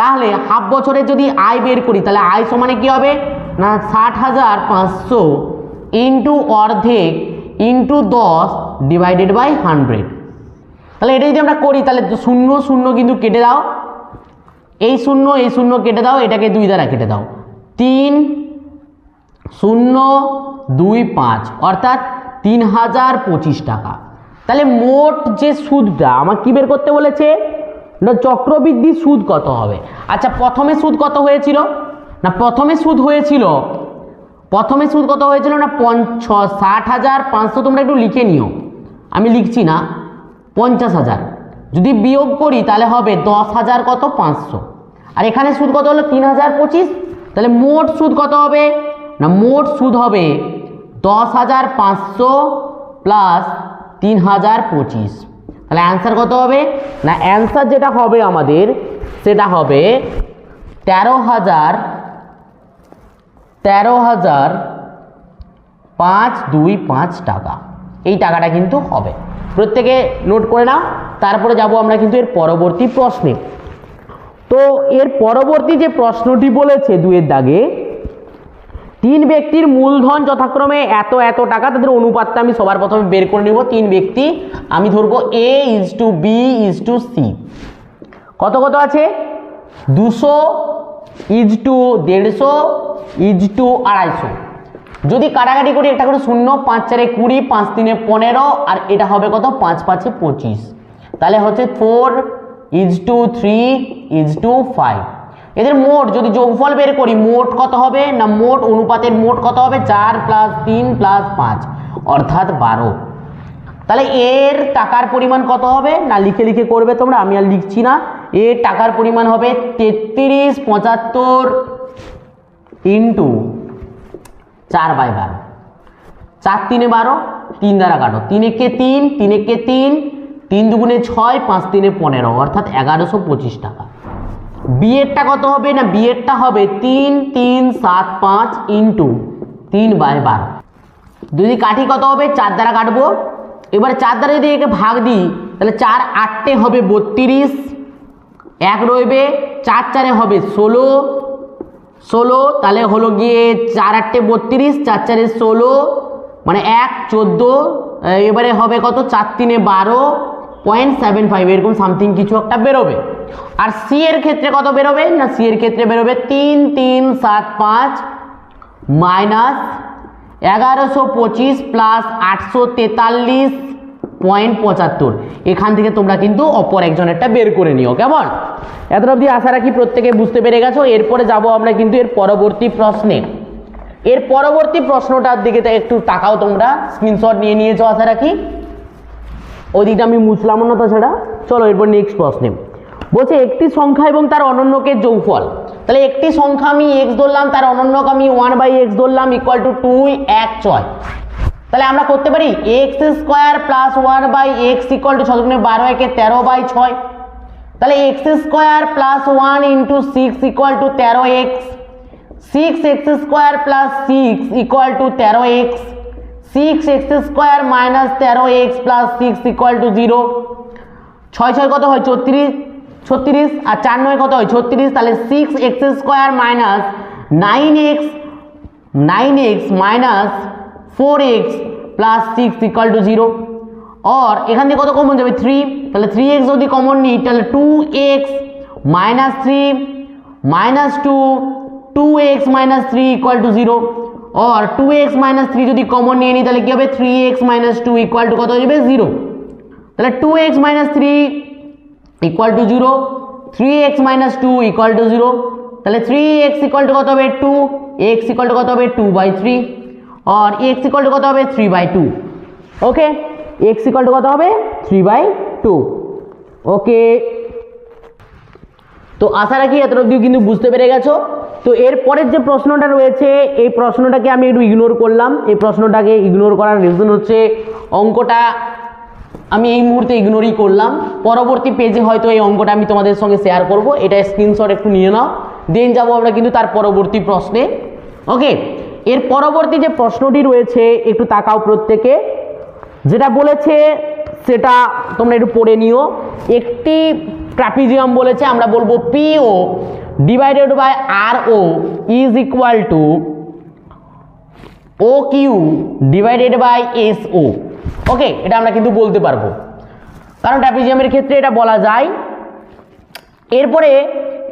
তাহলে হাফ বছরের যদি আয় বের করি তাহলে আয় সমানে কি হবে? না 60,500 ইন্টু অর্ধেক ইন্টু 10 ডিভাইডেড বাই 100। তাহলে এটা যদি আমরা করি তাহলে 0 0 কিন্তু কেটে দাও, এই 0 কেটে দাও, এটাকে 2 দ্বারা কেটে দাও, 3 0 2 5 অর্থাৎ 3,025 টাকা। তাহলে মোট যে সুদটা আমার কি বের করতে বলেছে? না চক্রবৃদ্ধি সুদ কত হবে। আচ্ছা, প্রথমে সুদ কত হয়েছিল? না প্রথমে সুদ হয়েছিল কত হয়েছিল? না 60,500। তোমরা একটু লিখে নিও, আমি লিখছি না। 50,000 যদি বিয়োগ করি তাহলে হবে 10,000 কত? 500। আর এখানে সুদ কত হলো? 3,025। তাহলে মোট সুদ কত হবে? না মোট সুদ হবে 10,500 প্লাস 3,025। তাহলে অ্যান্সার কত হবে? না অ্যান্সার যেটা হবে আমাদের সেটা হবে 13,525 টাকা। এই টাকাটা কিন্তু হবে, প্রত্যেকে নোট করে নাও। তারপরে যাব আমরা কিন্তু এর পরবর্তী প্রশ্নে। তো এর পরবর্তী যে প্রশ্নটি বলেছে 2 এর দাগে, 3 ব্যক্তির মূলধন যথাক্রমে এত এত টাকা, তাদের অনুপাতটা আমি সবার প্রথমে বের করে নিব। 3 ব্যক্তি আমি ধরবো A:B:C। কত কত আছে? 200:150:250। যদি কাটাকাটি করি একটা করে 0, 5 4 20, 5 3 15, আর এটা হবে কত? 5 5 25। তাহলে হচ্ছে 4:3:5। এদের মোট যদি যোগফল বের করি মোট কত হবে? না মোট অনুপাতের মোট কত হবে? 4 + 3 + 5 অর্থাৎ 12। তাহলে এর টাকার পরিমাণ কত হবে? না লিখে লিখে করবে তোমরা, আমি আর লিখছি না। এর টাকার পরিমাণ হবে 3375 ইন্টু 4/12। 4 3 12, 3 দ্বারা কাটো, 3 একে 3, 3 একে 3, 3 দুগুণে 6, 5 3 15 অর্থাৎ 1125 টাকা। বিয়েরটা কত হবে? না বিয়েরটা হবে 3375 ইন্টু 3/12। যদি কাঠি কত হবে? 4 দ্বারা কাটবো। এবার 4 দ্বারা যদি একে ভাগ দিই তাহলে 4 8 হবে 32, 1 রইবে, 4 4 হবে 16, তাহলে হলো গিয়ে 4 8 32, 4 4 16 মানে 1 14। এবারে হবে কত? 4 3 12.75 এরকম সামথিং কিছু একটা বেরোবে। আর সি এর ক্ষেত্রে কত বেরোবে? না সি এর ক্ষেত্রে বেরোবে 3375 মাইনাস 1125 প্লাস 843 0.75। এখান থেকে তোমরা কিন্তু অপর একজনেরটা বের করে নিও। কেমন? এত অবধি আশা রাখি প্রত্যেকে বুঝতে পেরে গেছো। এরপরে যাব আমরা কিন্তু এর পরবর্তী প্রশ্নে। এর পরবর্তী প্রশ্নটার দিকে একটু তাকাও, তোমরা স্ক্রিনশট নিয়ে নিয়েছো আশা রাখি। ওই দিকটা আমি মুছলাম না তাছাড়া। চলো এরপর নেক্সট প্রশ্নে বলছে একটি সংখ্যা এবং তার অনন্যকের যোগফল। তাহলে একটি সংখ্যা আমি এক্স ধরলাম, তার অনন্যক আমি 1/x ধরলাম ইকুয়াল টু 2x6। তাহলে আমরা করতে পারি x square plus 1/x equal to 6 × 12 = 13/6। তাহলে x square plus 1 × 6 equal two 13x। 6x square plus 6 equal two 13x। 6x square minus 13x plus 6 equal two 0। 6 কত হয়? 36 আর 4 9 কত হয়? 36। তাহলে 6x square minus 9x minus 4x plus 6 equal two 0। और এখান থেকে কত কমন যাবে? 3। তাহলে 3x যদি কমন নিই তাহলে 2x minus 3 minus 2x minus 3 equal to 0। और 2x মাইনাস 3 যদি কমন নিয়ে নিই তাহলে কি হবে? 3x মাইনাস 2 ইকুয়াল টু কত হয়ে যাবে? 0। তাহলে 2x minus 3 equal to 0, 3x minus 2 equal to 0। তাহলে 3x ইকুয়াল টু কত হবে? 2, x ইকুয়াল টু কত হবে? 2/3 और x ইকুয়াল টু কত হবে? 3/2। ওকে, x ইকুয়াল টু কত হবে? 3/2। ওকে, তো আশা রাখি এত অবধি কিন্তু বুঝতে পেরে গেছো। তো এরপরের যে প্রশ্নটা রয়েছে এই প্রশ্নটাকে আমি একটু ইগনোর করলাম। এই প্রশ্নটাকে ইগনোর করার রিজন হচ্ছে অঙ্কটা আমি এই মুহূর্তে ইগনোরই করলাম। পরবর্তী পেজে হয়তো এই অঙ্কটা আমি তোমাদের সঙ্গে শেয়ার করব, এটা স্ক্রিনশট একটু নিয়ে নাও। দেন যাবো আমরা কিন্তু তার পরবর্তী প্রশ্নে। ওকে, এর পরবর্তী যে প্রশ্নটি রয়েছে একটু তাকাও প্রত্যেকে। যেটা বলেছে সেটা তোমরা একটু পড়ে নিও। একটি ট্রাপিজিয়াম বলেছে, আমরা বলবো PO divided by RO is equal to OQ divided by SO। Okay, এটা আমরা কিন্তু বলতে পারবো, কারণ ট্রাপিজিয়ামের ক্ষেত্রে এটা বলা যায়। এরপরে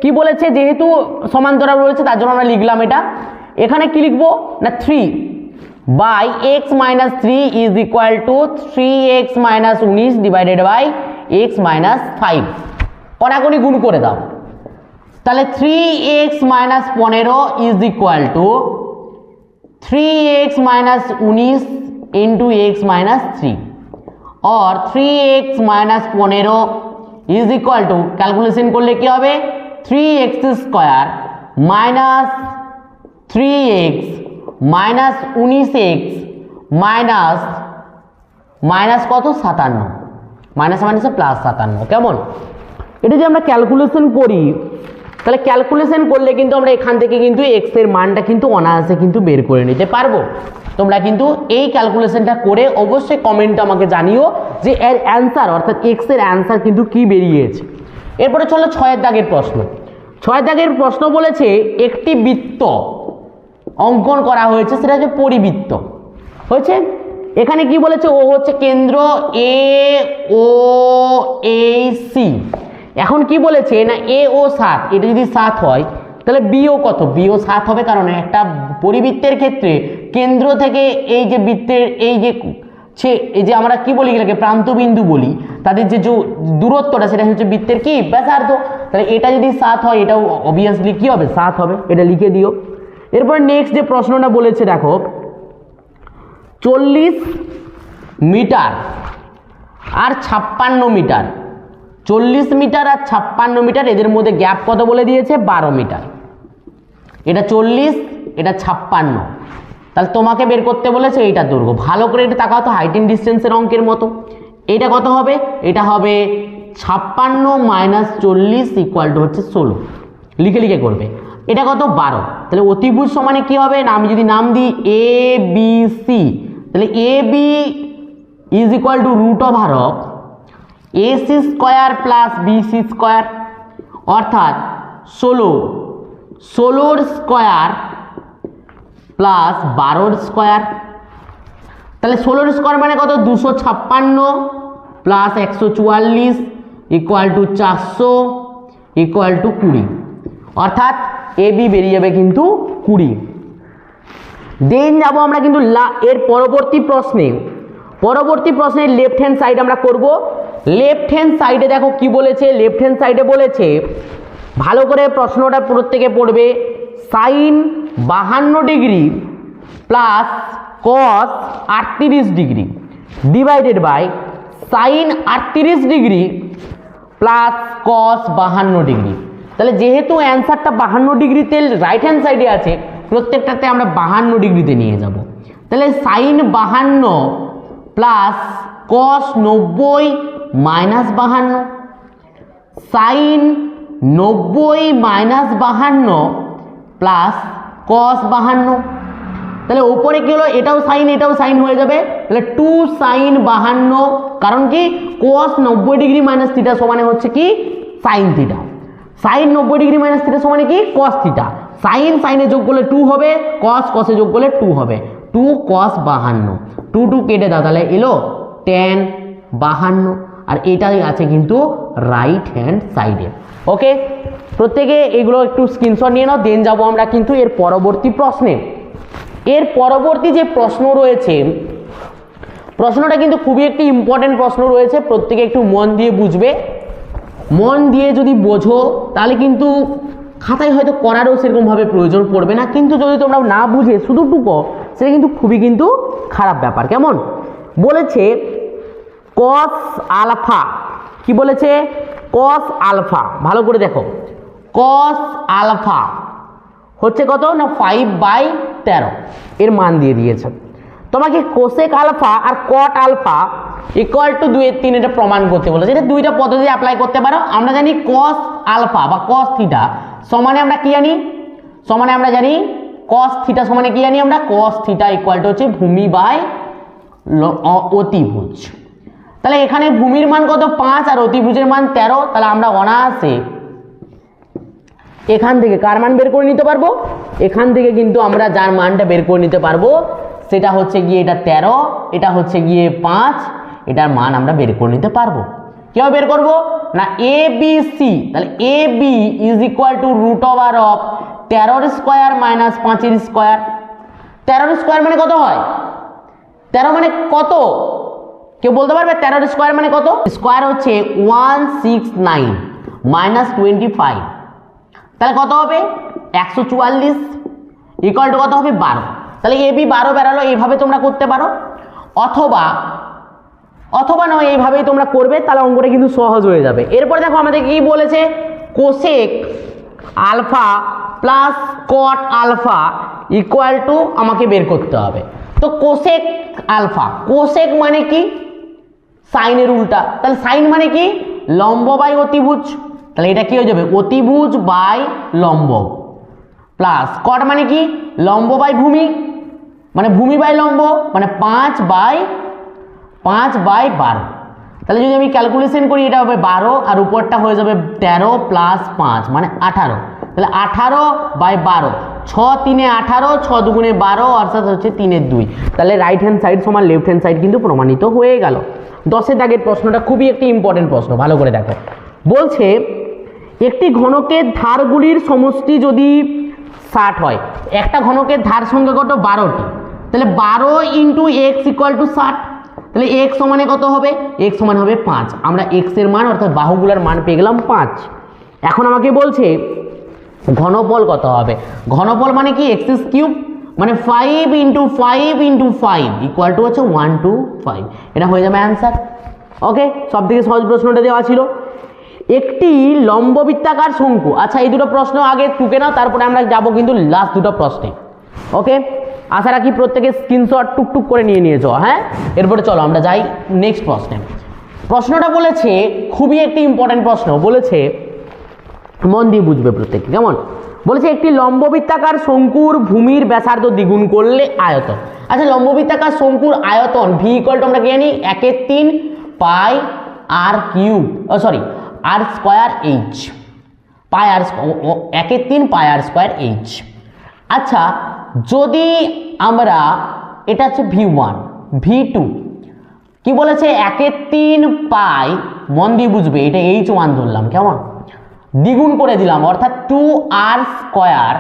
কি বলেছে? যেহেতু সমান্তরাল রয়েছে তার জন্য আমরা লিখলাম এটা। এখানে কি লিখবো না 3/x minus 3 is equal to 3x minus 19 divided by x minus 5। কড়াকড়ি গুণ করে দাও। তাহলে 3x minus 15 is equal to 3x minus 19 into x minus 3 और 3x minus 15 is equal to calculation कर ले क्या होबे 3x square minus 3x minus 19x minus minus कत 57 माइनस माइनस प्लस 57। কেমন? এটা যদি আমরা ক্যালকুলেশন করি তাহলে ক্যালকুলেশন করলে কিন্তু আমরা এখান থেকে কিন্তু x এর মানটা কিন্তু অনায়াসে কিন্তু বের করে নিতে পারবো। তোমরা কিন্তু এই ক্যালকুলেশনটা করে অবশ্যই কমেন্টে আমাকে জানিও যে এর অ্যান্সার অর্থাৎ x এর অ্যান্সার কিন্তু কি বেরিয়েছে। এরপরে চলো 6 এর দাগের প্রশ্ন। 6 এর দাগের প্রশ্ন বলেছে একটি বৃত্ত অঙ্কন করা হয়েছে, সেটা হচ্ছে পরিবৃত্ত হয়েছে। এখানে কি বলেছে? ও হচ্ছে কেন্দ্র AOAC। এখন কি বলেছে না AO 7, এটা যদি 7 হয় তাহলে BO কত? BO 7 হবে, কারণ একটা পরিবৃত্তের ক্ষেত্রে কেন্দ্র থেকে এই যে বৃত্তের এই যে আমরা কি বলি এটাকে প্রান্তবিন্দু বলি, তাদের যে দূরত্বটা সেটা হচ্ছে বৃত্তের কি ব্যাসার্ধ। তাহলে এটা যদি 7 হয় এটাও অবভিয়াসলি কি হবে? 7 হবে, এটা লিখে দিও। এরপর নেক্সট যে প্রশ্নটা বলেছে দেখো 40 মিটার আর 56 মিটার, 40 মিটার আর 56 মিটার এদের মধ্যে গ্যাপ কত বলে দিয়েছে? 12 মিটার। এটা 40, এটা 56, তাহলে তোমাকে বের করতে বলেছে এইটা দৈর্ঘ্য। ভালো করে এটা তাকাও তো, হাইট এন্ড ডিস্টেন্সের অঙ্কের মতো। এটা কত হবে? এটা হবে 56 মাইনাস 40 ইকুয়াল টু হচ্ছে 16। লিখে লিখে করবে। এটা কত? 12। তাহলে অতিভুজ সমানে কি হবে না, আমি যদি নাম দিই ABC, তাহলে AB is equal to root over of AC square plus BC square, অর্থাৎ 16 স্কোয়ার প্লাস 12 স্কোয়ার। তাহলে 16 স্কোয়ার মানে কত? 256 plus 144 equal to 400 equal to 20, অর্থাৎ AB বেরিয়ে যাবে কিন্তু 20। দেন যাবো আমরা কিন্তু এর পরবর্তী প্রশ্নে। পরবর্তী প্রশ্নের লেফট হ্যান্ড সাইড আমরা করব। লেফট হ্যান্ড সাইডে দেখো কি বলেছে, লেফট হ্যান্ড সাইডে বলেছে, ভালো করে প্রশ্নটা প্রত্যেকে পড়বে, sine 52 degree plus cos 38 degree divided by sine 38 degree plus cos 52 degree. তাহলে যেহেতু অ্যান্সারটা 52 ডিগ্রিতে রাইট হ্যান্ড সাইডে আছে, প্রত্যেকটাতে আমরা 52 ডিগ্রিতে নিয়ে যাব। তাহলে sine 52 plus cos 90 minus 52, sine 90 minus 52 plus cos 52। তাহলে উপরে কি হলো, এটাও সাইন হয়ে যাবে, তাহলে 2 সাইন 52, কারণ কি কস 90 ডিগ্রি মাইনাস থিটা সমানে হচ্ছে কি sine theta, sine 90 degree minus theta সমানে কি কস থিটা, সাইন সাইনে যোগ করলে 2 হবে, কস কসে যোগ করলে 2 হবে, 2 কস 52, 2 2 কেটে দাও, তাহলে এলো tan 52, আর এটাই আছে কিন্তু রাইট হ্যান্ড সাইডে। ওকে, প্রত্যেকে এগুলো একটু স্ক্রিনশট নিয়ে নাও, দেন যাবো আমরা কিন্তু এর পরবর্তী প্রশ্নে। এর পরবর্তী যে প্রশ্ন রয়েছে, প্রশ্নটা কিন্তু খুবই একটি ইম্পর্টেন্ট প্রশ্ন রয়েছে, প্রত্যেকে একটু মন দিয়ে বুঝবে। মন দিয়ে যদি বোঝো তাহলে কিন্তু খাতায় হয়তো করারও সেরকমভাবে প্রয়োজন পড়বে না, কিন্তু যদি তোমরা না বুঝে শুধু টুকো, সেটা কিন্তু খুবই কিন্তু খারাপ ব্যাপার। কেমন বলেছে, কস আলফা, কি বলেছে কস আলফা, ভালো করে দেখো, কস আলফা হচ্ছে কত না 5/13 এর মান দিয়ে দিয়েছে। তোমাকে কোসেক আলফা আর কট আলফা ইকুয়াল টু 2 এর 3 এটা প্রমাণ করতে বলেছে। এটা দুইটা পদ্ধতি অ্যাপ্লাই করতে পারো। আমরা জানি কস আলফা বা কস থিটা সমানে আমরা কি জানি, সমানে আমরা জানি কস থিটা সমানে কি জানি আমরা, কস থিটা ইকুয়াল টু হচ্ছে ভূমি বাই অতিভুজ। তাহলে এখানে ভূমির মান কত 5 আর অতিভুজের মান 13, তাহলে আমরা অনায়াসে এখান থেকে কার মান বের করে নিতে পারবো, এখান থেকে কিন্তু আমরা যার মানটা বের করে নিতে পারবো সেটা হচ্ছে গিয়ে এটা 13, এটা হচ্ছে গিয়ে 5, এটার মান আমরা বের করে নিতে পারবো। কিভাবে বের করবো না, এ বি সি, তাহলে A B is equal to root over of 13 square minus 5 square. 13 square মানে কত হয়, 13 মানে কত কেউ বলতে পারবে, 13 স্কোয়ার মানে কত, স্কোয়ার হচ্ছে 169 মাইনাস 25, তাহলে কত হবে 144 ইকুয়াল টু কত হবে 12। তাহলে এ বি 12 বেরালো, এইভাবে তোমরা করতে পারো, অথবা নয় এইভাবেই তোমরা করবে, তাহলে অঙ্কটা কিন্তু সহজ হয়ে যাবে। এরপরে দেখো আমাদের কি বলেছে, cosec alpha plus cot alpha equal to আমাকে বের করতে হবে। তো কোসেক আলফা, কোসেক মানে কি সাইনের উল্টা, তাহলে সাইন মানে কি লম্ব বাই অতিভুজ, তাহলে এটা কি হয়ে যাবে অতিভুজ বাই লম্ব, প্লাস কট মানে কি লম্ব বাই ভূমি, মানে ভূমি বাই লম্ব, মানে 5/12। তাহলে যদি আমি ক্যালকুলেশন করি এটা হবে 12 আর উপরটা হয়ে যাবে 13 প্লাস 5 মানে 18, তাহলে 18/12, 6 3 18, 6 2 12 অর্থাৎ হচ্ছে 3 2। তাহলে রাইট হ্যান্ড সাইড সমান লেফট হ্যান্ড সাইড কিন্তু প্রমাণিত হয়ে গেল। 10 দাগের প্রশ্নটা খুবই একটি ইম্পর্টেন্ট প্রশ্ন, ভালো করে দেখো। বলছে একটি ঘনকের ধারগুলির সমষ্টি যদি 60 হয়, একটা ঘনকের ধার সংখ্যা কত 12টি, তাহলে 12 ইন্টু এক্স ইকুয়াল টু 60, তাহলে এক্স সমানে কত হবে, এক্স সমান হবে 5। আমরা এক্স এর মান অর্থাৎ বাহুগুলোর মান পেয়ে গেলাম 5। এখন আমাকে বলছে ঘনফল কত হবে, ঘনফল মানে কি এক্স কিউব, মানে 5 ইন্টু 5 ইন্টু 5 ইকুয়াল টু হচ্ছে 125, এটা হয়ে যাবে অ্যান্সার। ওকে, সব থেকে সহজ প্রশ্নটা দেওয়া ছিল। একটি লম্ববৃত্তাকার শঙ্কু, আচ্ছা এই দুটো প্রশ্ন আগে টুকে নাও, তারপরে আমরা যাব কিন্তু লাস্ট দুটো প্রশ্নে। ওকে, আশা রাখি প্রত্যেকে স্ক্রিনশট টুকটুক করে নিয়ে যাও। হ্যাঁ, এরপরে চলো আমরা যাই নেক্সট প্রশ্নে। প্রশ্নটা বলেছে খুবই একটি ইম্পর্টেন্ট প্রশ্ন, বলেছে মন দিয়ে বুঝবে প্রত্যেকে। কেমন বলেছে, একটি লম্ববৃত্তাকার শঙ্কুর ভূমির ব্যাসার্ধ দ্বিগুণ করলে আয়তন। আচ্ছা, লম্ববৃত্তাকার শঙ্কুর আয়তন ভি ইকুয়াল টু আমরা কি জানি 1/3 পাই আর কিউব, সরি আর স্কোয়ার এইচ, পাই আর 1/3 পাই আর স্কোয়ার এইচ। আচ্ছা, যদি আমরা এটা হচ্ছে V1 V2 কি বলেছে 1/3 পাই, মন দিয়ে বুঝবে, এটা H1 ধরলাম, কেমন দ্বিগুণ করে দিলাম অর্থাৎ 2r স্কোয়ার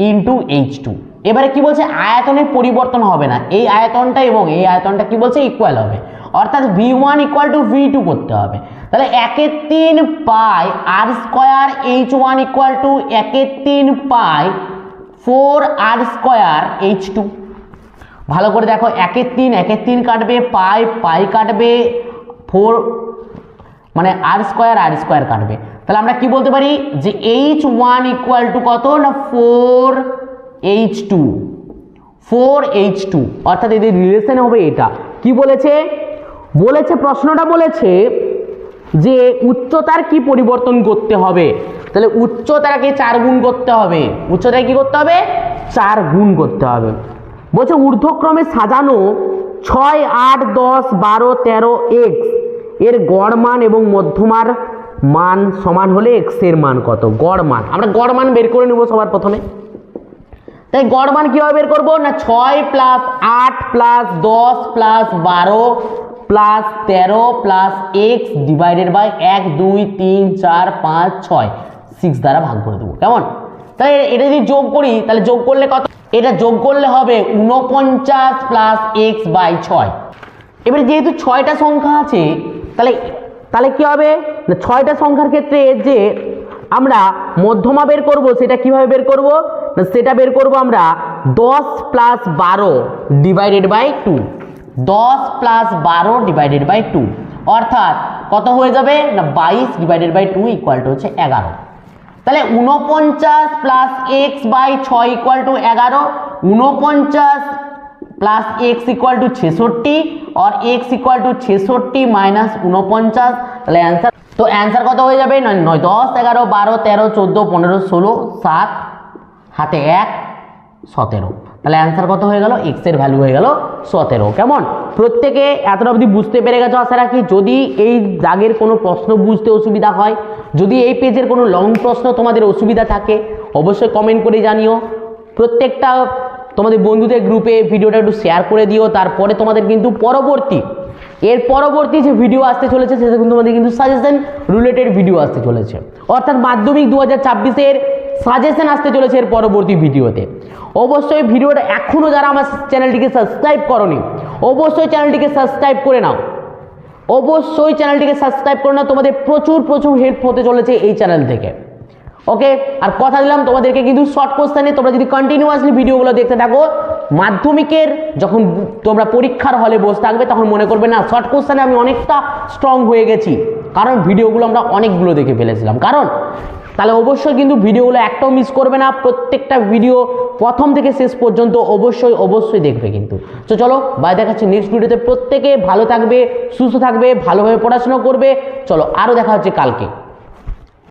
ইন্টু H2, এবারে কি বলছে আয়তনের পরিবর্তন হবে না, এই আয়তনটা এবং এই আয়তনটা কি বলছে ইকুয়াল হবে, অর্থাৎ v1 ইকুয়াল টু v2 করতে হবে। তাহলে 1/3 pi r square h1 equal to 1/3 pi 4 r square h2। ভালো করে দেখো 1/3 কাটবে, পাই কাটবে, 4 মানে আর স্কয়ার কাটবে। তাহলে আমরা কি বলতে পারি যে h1 ইকুয়াল টু কত না 4h2, অর্থাৎ এদের রিলেশন হবে এটা। কি বলেছে প্রশ্নটা বলেছে যে উচ্চতার কি পরিবর্তন করতে হবে, তাহলে উচ্চতাকে 4 গুণ করতে হবে, উচ্চতাকে কি করতে হবে 4 গুণ করতে হবে। বলছে ঊর্ধ্বক্রমে সাজানো 6, 8, 10, 12, 13 x এর গড় মান এবং মধ্যমার মান সমান হলে x এর মান কত। গড় মান আমরা গড় মান বের করে নেব সবার প্রথমে। তাই গড় মান কিভাবে বের করবো না 6 plus 8 plus 10 plus 12 plus 13 plus x divided by 1 2 3 4 5 6 6 দ্বারা ভাগ করে দেবো। কেমন? তাহলে এটা যদি যোগ করি তাহলে যোগ করলে কত, এটা যোগ করলে হবে 49 প্লাস x বাই 6। এবারে যেহেতু 6টা সংখ্যা আছে তাহলে কি হবে না 6টা সংখ্যার ক্ষেত্রে যে আমরা মধ্যমা বের করব সেটা কিভাবে বের করব না সেটা বের করব আমরা 10 plus 12 divided by 2, 10 plus 12 divided by 2, অর্থাৎ কত হয়ে যাবে না 22 ডিভাইডেড বাই 2 ইকুয়াল টু হচ্ছে 11। তাহলে 49 plus x by 6 equal to 11, 49 plus x equal to 66 और x इक्वल टू 66 माइनस 49, তাহলে आंसर तो आंसर কত হয়ে যাবে 9 10 11 12 13 14 15 16 7 হাতে 1 17, তাহলে आंसर কত হয়ে গেল x এর ভ্যালু হয়ে গেল 17। কেমন? প্রত্যেকে এতটা অবধি বুঝতে পেরে গেছো আশা রাখি। যদি এই দাগের কোনো প্রশ্ন বুঝতে অসুবিধা হয়, যদি এই পেজের কোনো লং প্রশ্ন তোমাদের অসুবিধা থাকে অবশ্যই কমেন্ট করে জানিও। প্রত্যেকটা তোমাদের বন্ধুদের গ্রুপে ভিডিওটা একটু শেয়ার করে দিও। তারপরে তোমাদের কিন্তু পরবর্তী যে ভিডিও আসতে চলেছে সেটা কিন্তু তোমাদের কিন্তু সাজেশন রিলেটেড ভিডিও আসতে চলেছে, অর্থাৎ মাধ্যমিক 2024-এর সাজেশন আসতে চলেছে এর পরবর্তী ভিডিওতে। অবশ্যই ভিডিওটা এখনও যারা আমার চ্যানেলটিকে সাবস্ক্রাইব করোনি অবশ্যই চ্যানেলটিকে সাবস্ক্রাইব করে নাও, তোমাদের প্রচুর হেল্প হতে চলেছে এই চ্যানেল থেকে। ওকে, আর কথা দিলাম তোমাদেরকে কিন্তু শর্ট কোশ্চেনে তোমরা যদি কন্টিনিউয়াসলি ভিডিওগুলো দেখতে থাকো, মাধ্যমিকের যখন তোমরা পরীক্ষার হলে বসে থাকবে তখন মনে করবে না শর্ট কোশ্চেনে আমি অনেকটা স্ট্রং হয়ে গেছি, কারণ ভিডিওগুলো আমরা অনেকগুলো দেখে ফেলেছিলাম। তাহলে অবশ্যই কিন্তু ভিডিওগুলো একটাও মিস করবে না, প্রত্যেকটা ভিডিও প্রথম থেকে শেষ পর্যন্ত অবশ্যই দেখবে কিন্তু। তো চলো বাই, দেখাচ্ছি নেক্সট ভিডিওতে। প্রত্যেকে ভালো থাকবে, সুস্থ থাকবে, ভালোভাবে পড়াশোনা করবে। চলো আরও দেখা হচ্ছে কালকে।